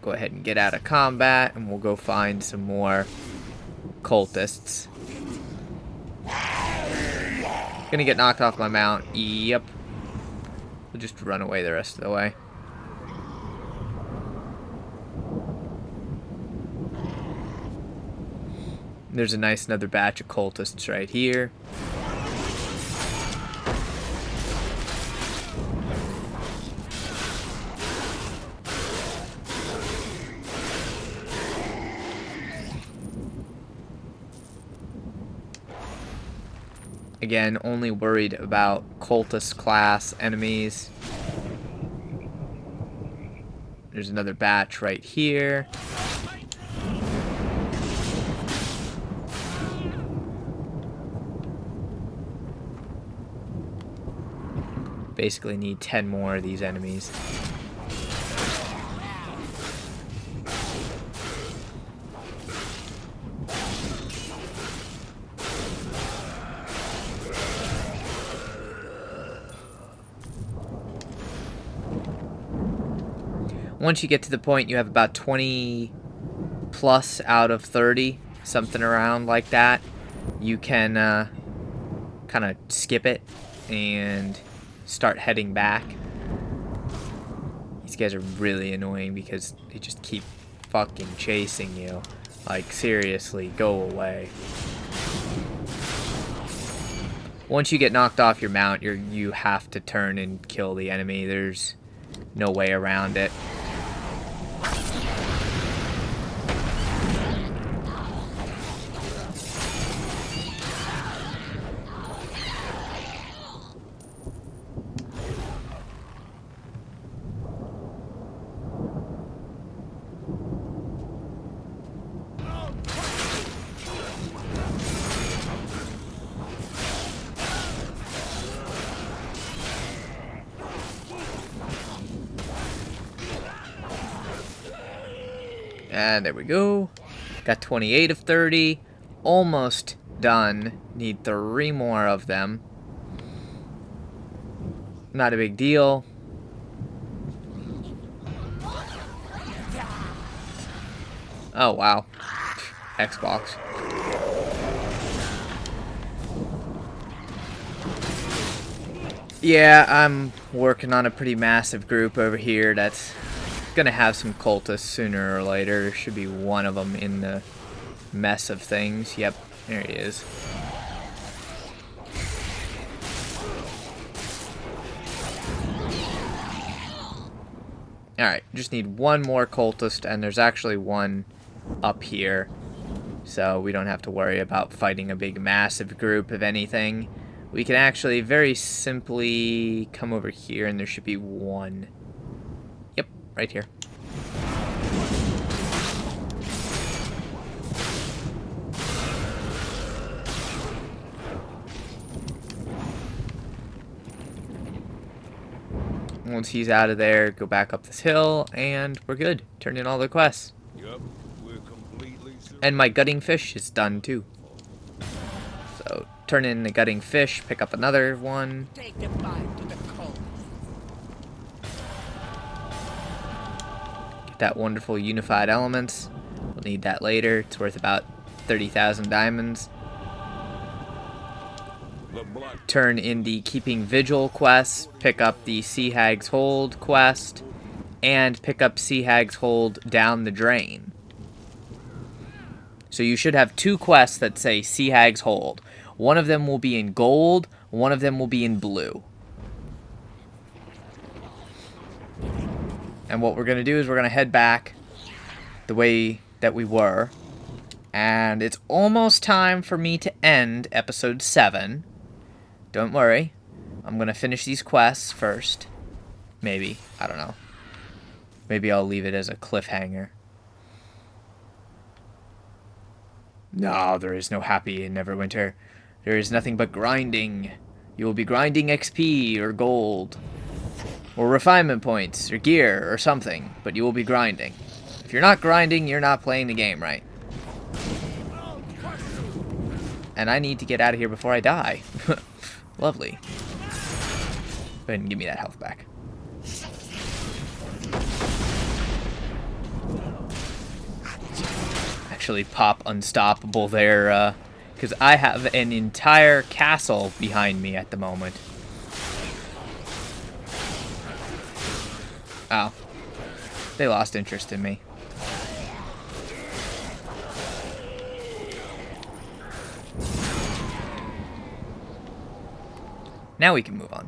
Go ahead and get out of combat, and we'll go find some more cultists. Gonna get knocked off my mount. Yep. We'll just run away the rest of the way. There's a nice another batch of cultists right here. Again, only worried about cultist class enemies. There's another batch right here. Basically need 10 more of these enemies. Once you get to the point you have about 20 plus out of 30, something around like that, you can kind of skip it and start heading back. These guys are really annoying because they just keep fucking chasing you. Like, seriously, go away. Once you get knocked off your mount, you have to turn and kill the enemy. There's no way around it. And there we go. Got 28 of 30. Almost done. Need 3 more of them. Not a big deal. Oh, wow. Xbox. Yeah, I'm working on a pretty massive group over here that's gonna have some cultists sooner or later. There should be one of them in the mess of things. Yep, there he is. Alright, just need one more cultist, and there's actually one up here. So we don't have to worry about fighting a big massive group of anything. We can actually very simply come over here, and there should be one. Yep, right here. Once he's out of there, go back up this hill, and we're good. Turn in all the quests. Yup, we're completely And my gutting fish is done too. So turn in the gutting fish, pick up another one. Take the bite to the cold. Get that wonderful unified elements. We'll need that later. It's worth about 30,000 diamonds. the black Turn in the Keeping Vigil quest, pick up the Sea Hag's Hold quest, and pick up Sea Hag's Hold down the drain. So you should have 2 quests that say Sea Hag's Hold. One of them will be in gold, one of them will be in blue. And what we're going to do is we're going to head back the way that we were. And it's almost time for me to end episode 7. Don't worry. I'm going to finish these quests first. Maybe. I don't know. Maybe I'll leave it as a cliffhanger. No, there is no happy in Neverwinter. There is nothing but grinding. You will be grinding XP or gold. Or refinement points or gear or something. But you will be grinding. If you're not grinding, you're not playing the game right. And I need to get out of here before I die. Lovely. Go ahead and give me that health back. Actually pop unstoppable there, because I have an entire castle behind me at the moment. Oh. They lost interest in me. Now we can move on.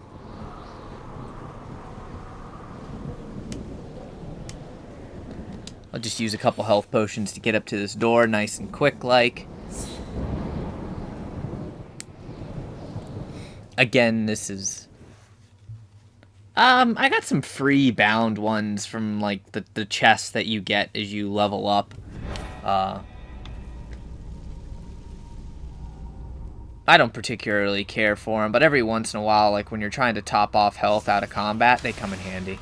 I'll just use a couple health potions to get up to this door nice and quick like. Again, this is... I got some free bound ones from like the chests that you get as you level up. I don't particularly care for them, but every once in a while, like when you're trying to top off health out of combat, they come in handy.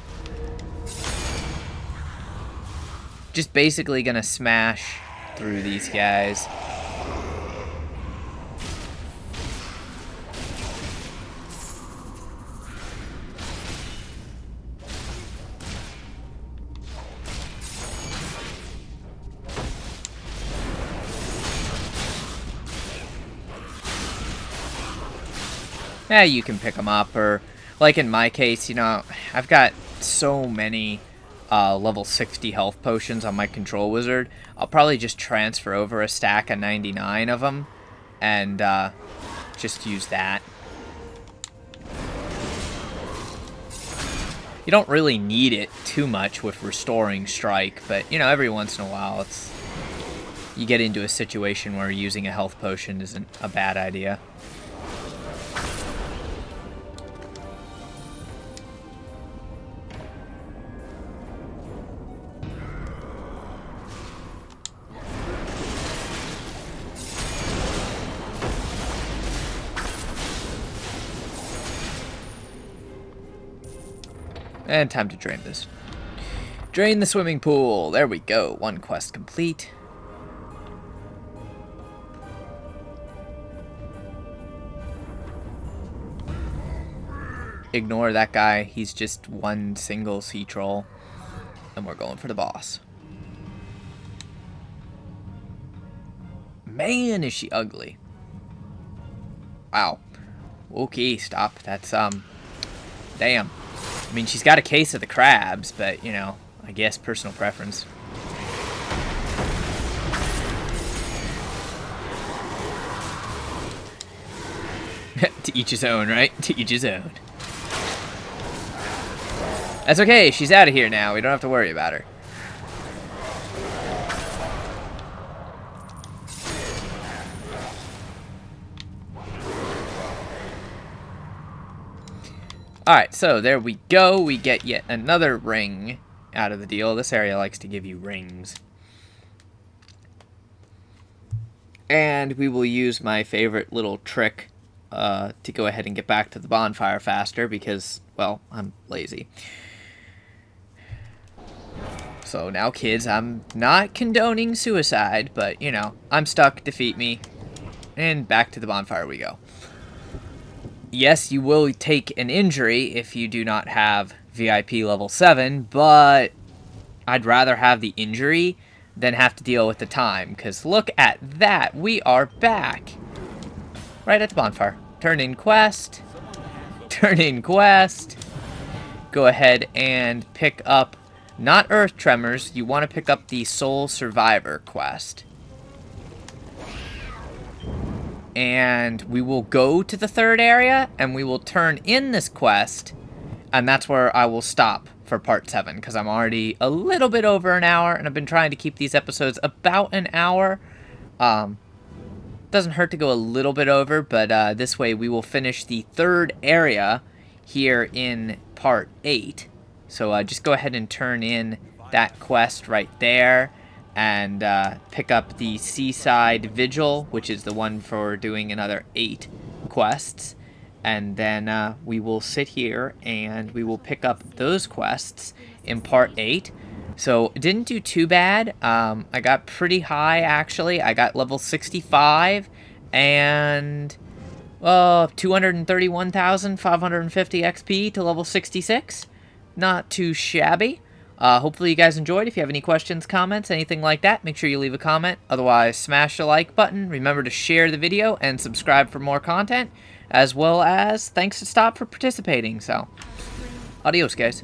Just basically gonna smash through these guys. you can pick them up. Or, like in my case, you know, I've got so many level 60 health potions on my control wizard. I'll probably just transfer over a stack of 99 of them and just use that. You don't really need it too much with restoring strike, but you know, every once in a while you get into a situation where using a health potion isn't a bad idea. And time to drain this. Drain the swimming pool. There we go. One quest complete. Ignore that guy. He's just one single sea troll. And we're going for the boss. Man, is she ugly. Wow. Okay, stop. That's, damn. I mean, she's got a case of the crabs, but, you know, I guess personal preference. To each his own, right? To each his own. That's okay, she's out of here now. We don't have to worry about her. Alright, so there we go. We get yet another ring out of the deal. This area likes to give you rings. And we will use my favorite little trick to go ahead and get back to the bonfire faster because, well, I'm lazy. So now, kids, I'm not condoning suicide, but, you know, I'm stuck, defeat me, and back to the bonfire we go. Yes, you will take an injury if you do not have VIP level 7, but I'd rather have the injury than have to deal with the time, because look at that, we are back. Right at the bonfire. Turn in quest. Turn in quest. Go ahead and pick up, not Earth Tremors, you want to pick up the Soul Survivor quest. And we will go to the third area, and we will turn in this quest, and that's where I will stop for part 7, because I'm already a little bit over an hour, and I've been trying to keep these episodes about an hour. Doesn't hurt to go a little bit over, but this way we will finish the third area here in part 8. So just go ahead and turn in that quest right there, and pick up the Seaside Vigil, which is the one for doing another 8 quests. And then we will sit here and we will pick up those quests in part 8. So it didn't do too bad. I got pretty high, actually. I got level 65 and 231,550 XP to level 66. Not too shabby. Hopefully you guys enjoyed. If you have any questions, comments, anything like that, make sure you leave a comment. Otherwise, smash the like button. Remember to share the video and subscribe for more content, as well as thanks to Stop for participating. So, adios, guys.